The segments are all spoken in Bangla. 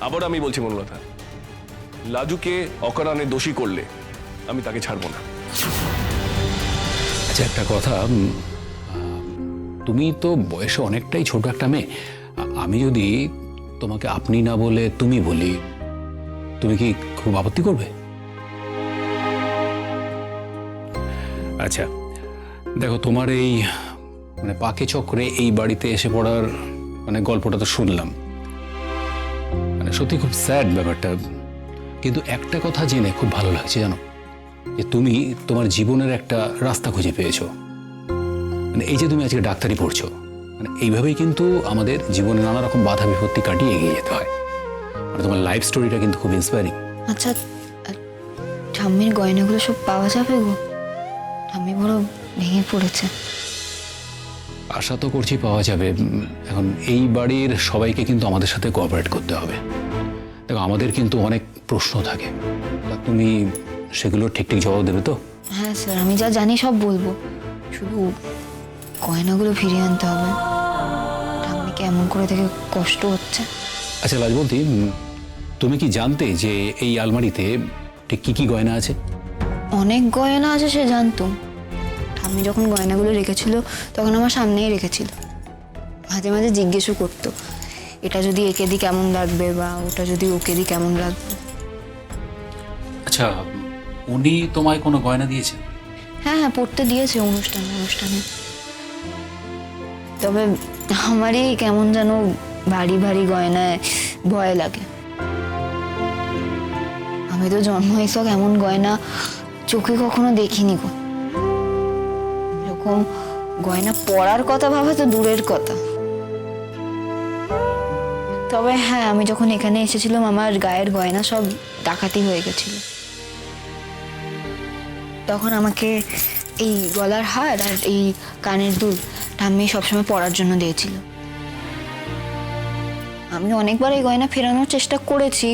আবার আমি বলছি মনলতা, লাজুকে অকারণে দোষী করলে আমি তাকে ছাড়বো না। আচ্ছা, একটা কথা, তুমি তো বয়সে অনেকটাই ছোট একটা মেয়ে। আমি যদি তোমাকে আপনি না বলে তুমি বলি, তুমি কি খুব আপত্তি করবে? আচ্ছা দেখো, তোমার এই মানে পাকে চক্রে এই বাড়িতে এসে পড়ার মানে গল্পটা তো শুনলাম, মানে সত্যি খুব স্যাড ব্যাপারটা। কিন্তু একটা কথা জেনে খুব ভালো লাগছে জানো, যে তুমি তোমার জীবনের একটা রাস্তা খুঁজে পেয়েছো। মানে এই যে তুমি আজকে ডাক্তারি পড়ছো, মানে এইভাবেই কিন্তু আমাদের জীবনে নানা রকম বাধা বিপত্তি কাটিয়ে এগিয়ে যেতে হয়। মানে তোমার লাইফ স্টোরিটা কিন্তু খুব ইন্সপায়ারিং। আচ্ছা, ঠাম্মির গয়নাগুলো সব পাওয়া যাবে গো? ঠাম্মি বড় ভেঙে পড়েছে। আশা তো করছি পাওয়া যাবে। এখন এই বাড়ির সবাইকে কিন্তু আমাদের সাথে কোঅপারেট করতে হবে। দেখো, আমাদের কিন্তু অনেক প্রশ্ন থাকে, তা তুমি সেগুলো ঠিক ঠিক জবাব দেবে তো? হ্যাঁ স্যার, আমি যা জানি সব বলবো, শুধু গয়নাগুলো ফিরিয়ে আনতে হবে। ঠাম্মিকে এমন করে দেখে কষ্ট হচ্ছে। আচ্ছা লাজবন্তী, তুমি কি জানতে যে এই আলমারিতে ঠিক কি কি গয়না আছে? অনেক গয়না আছে সে জানতো। ঠাম্মি যখন গয়নাগুলো রেখেছিল তখন আমার সামনেই রেখেছিল। মাঝে মাঝে জিজ্ঞেসও করতো, এটা যদি একে দিই কেমন লাগবে, বা ওটা যদি ওকে দিই কেমন লাগবে। আচ্ছা, উনি তোমায় কোনো গয়না দিয়েছেন? হ্যাঁ হ্যাঁ, পড়তে দিয়েছে অনুষ্ঠানে। তবে আমারই কেমন যেন ভারী ভারী গয়নায় ভয় লাগে। আমি তো জন্ম হয়েছে এমন গয়না চোখে কখনো দেখিনি গো। এরকম গয়না পরার কথা ভাবা তো দূরের কথা। তবে হ্যাঁ, আমি যখন এখানে এসেছিলাম আমার গায়ের গয়না সব ডাকাতি হয়ে গেছিল। তখন আমাকে এই গলার হার আর এই কানের দুল ঠাম্মি সবসময় পরার জন্য দিয়েছিল। আমি অনেকবার এই গয়না ফেরানোর চেষ্টা করেছি,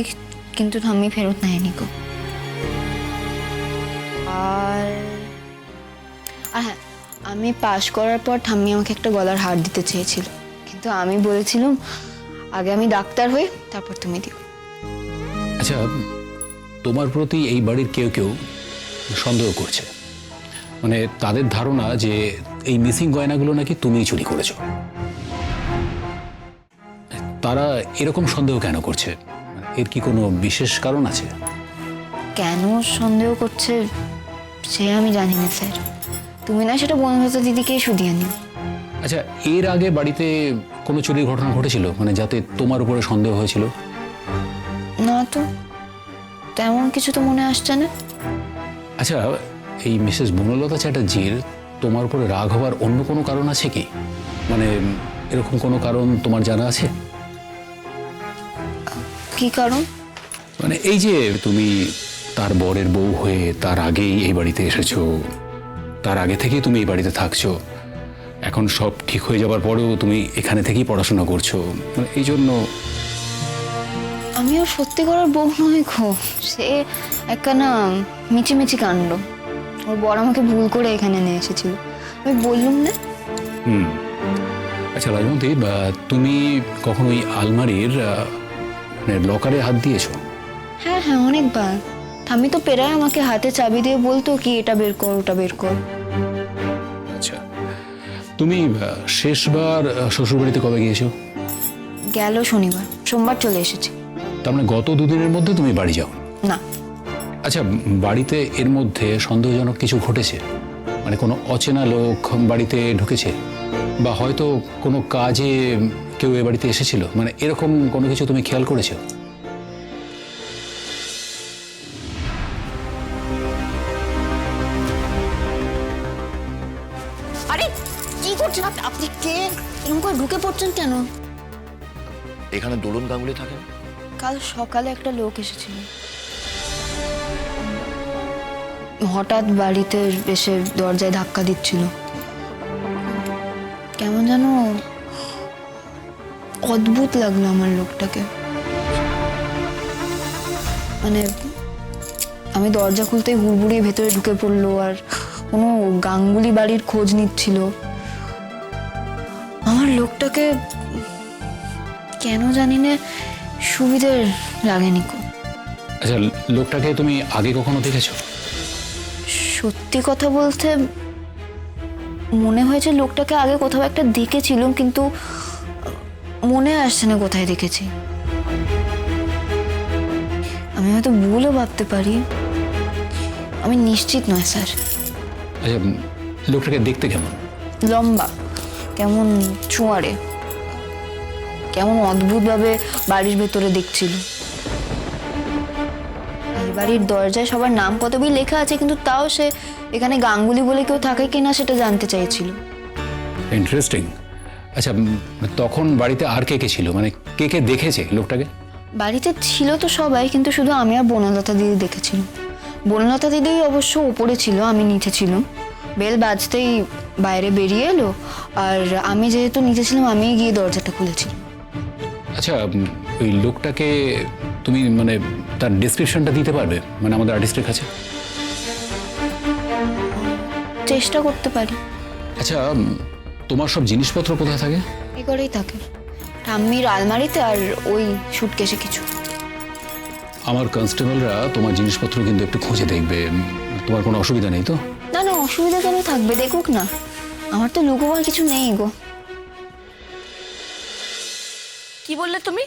কিন্তু ঠাম্মি ফেরত নেয়নি গো। আর হ্যাঁ, আমি পাশ করার পর ঠাম্মি আমাকে একটা গলার হার দিতে চেয়েছিল, কিন্তু আমি বলেছিলাম আগে আমি ডাক্তার হই, তারপর তুমি দিও। আচ্ছা, তোমার প্রতি এই বাড়ির কেউ কেউ সন্দেহ করছে। মানে তাদের ধারণা যে এই মিসিং গয়নাগুলো নাকি তুমিই চুরি করেছো। তারা এরকম সন্দেহ কেন করছে? এর কি কোনো বিশেষ কারণ আছে? কেন সন্দেহ করছে সে আমি জানি না স্যার। তুমি না সেটা বন্ধুতা দিদিকেই শুধিয়ে নিও। আচ্ছা, এর আগে বাড়িতে কোনো চুরির ঘটনা ঘটেছিল, মানে যাতে তোমার উপরে সন্দেহ হয়েছিল? না তো, তেমন কিছু তো মনে আসছে না। আচ্ছা, এই মিসেস বনলতা চ্যাটার্জির তোমার উপরে রাগ হওয়ার অন্য কোনো কারণ আছে কি? মানে এরকম কোনো কারণ তোমার জানা আছে? কি কারণ? মানে এই যে তুমি তার বরের বউ হয়ে তার আগেই এই বাড়িতে এসেছো, তার আগে থেকেই তুমি এই বাড়িতে থাকছো, এখন সব ঠিক হয়ে যাবার পরেও তুমি এখানে থেকেই পড়াশোনা করছো, মানে এই জন্য। আমিও সত্যি করার বউ নয় গো, সে একখানা মিচিমিচি কাণ্ড। ওর বর আমাকে ভুল করে এখানে নিয়ে এসেছিল, আমি বললুম না। আচ্ছা রাজমন্তী, তুমি কখনো ওই আলমারির মানে লকারে হাত দিয়েছো? হ্যাঁ হ্যাঁ, অনেকবার। ঠাম্মি তো প্রায় আমাকে হাতে চাবি দিয়ে বলতো কি এটা বের কর ওটা বের কর। আচ্ছা, তুমি শেষবার শ্বশুরবাড়িতে কবে গিয়েছো? গেল শনিবার, সোমবার চলে এসেছি। তার মানে গত দুদিনের মধ্যে তুমি বাড়ি যাও? না। আচ্ছা, বাড়িতে এর মধ্যে সন্দেহজনক কিছু ঘটেছে? মানে কোনো অচেনা লোক বাড়িতে ঢুকেছে, বা হয়তো কোনো কাজে কেউ এ বাড়িতে এসেছিল, মানে এরকম কোনো কিছু তুমি খেয়াল করেছো? আরে কি করছেন আপনি? কে এরকম করে ঢুকে পড়ছেন কেন? এখানে দোলন গাঙ্গুলি থাকেন? কাল সকালে একটা লোক এসেছিল, হঠাৎ বাড়িতে এসে দরজায় ধাক্কা দিচ্ছিল। কেমন যেন অদ্ভুত লাগলো আমার লোকটাকে। মানে আমি দরজা খুলতেই হুড়বুড়িয়ে ভেতরে ঢুকে পড়লো, আর কোনো গাঙ্গুলি বাড়ির খোঁজ নিচ্ছিল। আমার লোকটাকে কেন জানি না সুবিধে লাগেনি কো। আচ্ছা, লোকটাকে তুমি আগে কখনো দেখেছো? সত্যি কথা বলতে মনে হয়েছে লোকটাকে আগে কোথাও একটা দেখেছিলাম, কিন্তু মনে আসছে না কোথায় দেখেছি। আমি হয়তো ভুলও ভাবতে পারি, আমি নিশ্চিত নয় স্যার। আচ্ছা, লোকটাকে দেখতে কেমন? লম্বা, কেমন চুয়ারে, কেমন অদ্ভুতভাবে বাড়ির ভেতরে দেখছিল। এই বাড়ির দরজায় সবার নাম কত বই লেখা আছে, কিন্তু তাও সে এখানে গাঙ্গুলি বলে কেউ থাকে কিনা সেটা জানতে চাইছিল। ইন্টারেস্টিং। আচ্ছা, তখন বাড়িতে আর কে কে ছিল, মানে কে কে দেখেছে লোকটাকে? বাড়িতে ছিল তো সবাই, কিন্তু শুধু আমি আর বনলতা দিদি দেখেছিলাম। বনলতা দিদি অবশ্য উপরে ছিল, আমি নিচে ছিলাম। বেল বাজতেই বাইরে বেরিয়ে এলো, আর আমি যেহেতু নিচে ছিলাম আমি গিয়ে দরজাটা খুলেছিলাম। আচ্ছা, ওই লোকটাকে তুমি মানে তার ডেসক্রিপশনটা দিতে পারবে, মানে আমাদের আর্টিস্টের কাছে? চেষ্টা করতে পারি। আচ্ছা, তোমার সব জিনিসপত্র কোথায় থাকে? এই করেই থাকে, ঠাম্মির আলমারিতে আর ওই সুটকেসে কিছু। আমার কনস্টেবলরা তোমার জিনিসপত্র কিন্তু একটু খুঁজে দেখবে, তোমার কোনো অসুবিধা নেই তো? না না, অসুবিধা কেন থাকবে, দেখুক না, আমার তো লুকোবার কিছু নেই গো। কি বললে তুমি?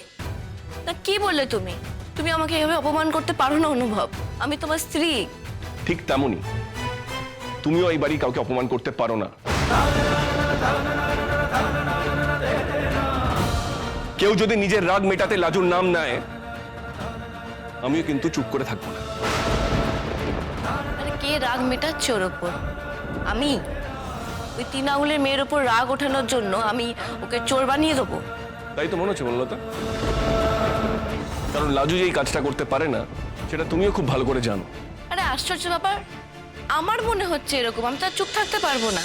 না, কি বললে তুমি? তুমি আমাকে এভাবে অপমান করতে পারো না অনুভব। আমি তোমার স্ত্রী। ঠিক তেমনই তুমিও এই বাড়ি কাউকে অপমান করতে পারো না। কেউ যদি নিজের রাগ মেটাতে লাজুর নাম নেয়, আমিও কিন্তু চুপ করে থাকবো না। মানে কে রাগ মেটাচ্ছে ওর ওপর? আমি? ওই 3 আঙুলের মেয়ের ওপর রাগ ওঠানোর জন্য আমি ওকে চোর বানিয়ে দেবো? তাই তো মনে হচ্ছে বনলতা, কারণ লাজু যে এই কাজটা করতে পারে না সেটা তুমিও খুব ভালো করে জানো। আরে আশ্চর্য ব্যাপার, আমার মনে হচ্ছে এরকম, আমি তো আর চুপ থাকতে পারবো না।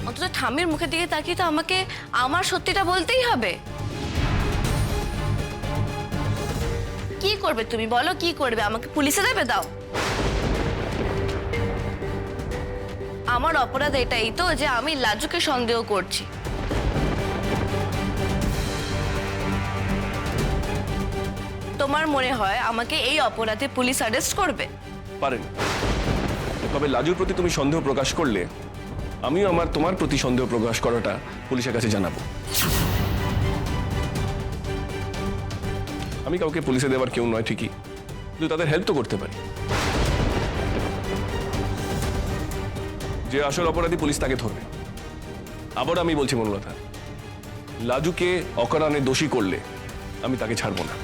অন্তত ঠাম্মির মুখের দিকে তাকিয়ে তো আমাকে আমার সত্যিটা বলতেই হবে। কি করবে তুমি বলো, কি করবে? আমাকে পুলিশে দেবে? দাও। আমার অপরাধ এটাই তো যে আমি লাজুকে সন্দেহ করছি। তোমার মনে হয় আমাকে এই অপরাধে পুলিশ অ্যারেস্ট করবে? পারেন, তবে লাজুর প্রতি তুমি সন্দেহ প্রকাশ করলে আমিও তোমার প্রতি সন্দেহ প্রকাশ করাটা পুলিশের কাছে জানাবো। আমি কাউকে পুলিশে দেওয়ার কেউ নয় ঠিকই, কিন্তু তাদের হেল্প তো করতে পারি। যে আসল অপরাধী পুলিশ তাকে ধরবে। আবার আমি বলছি বনলতা, লাজুকে অকারণে দোষী করলে আমি তাকে ছাড়বো না।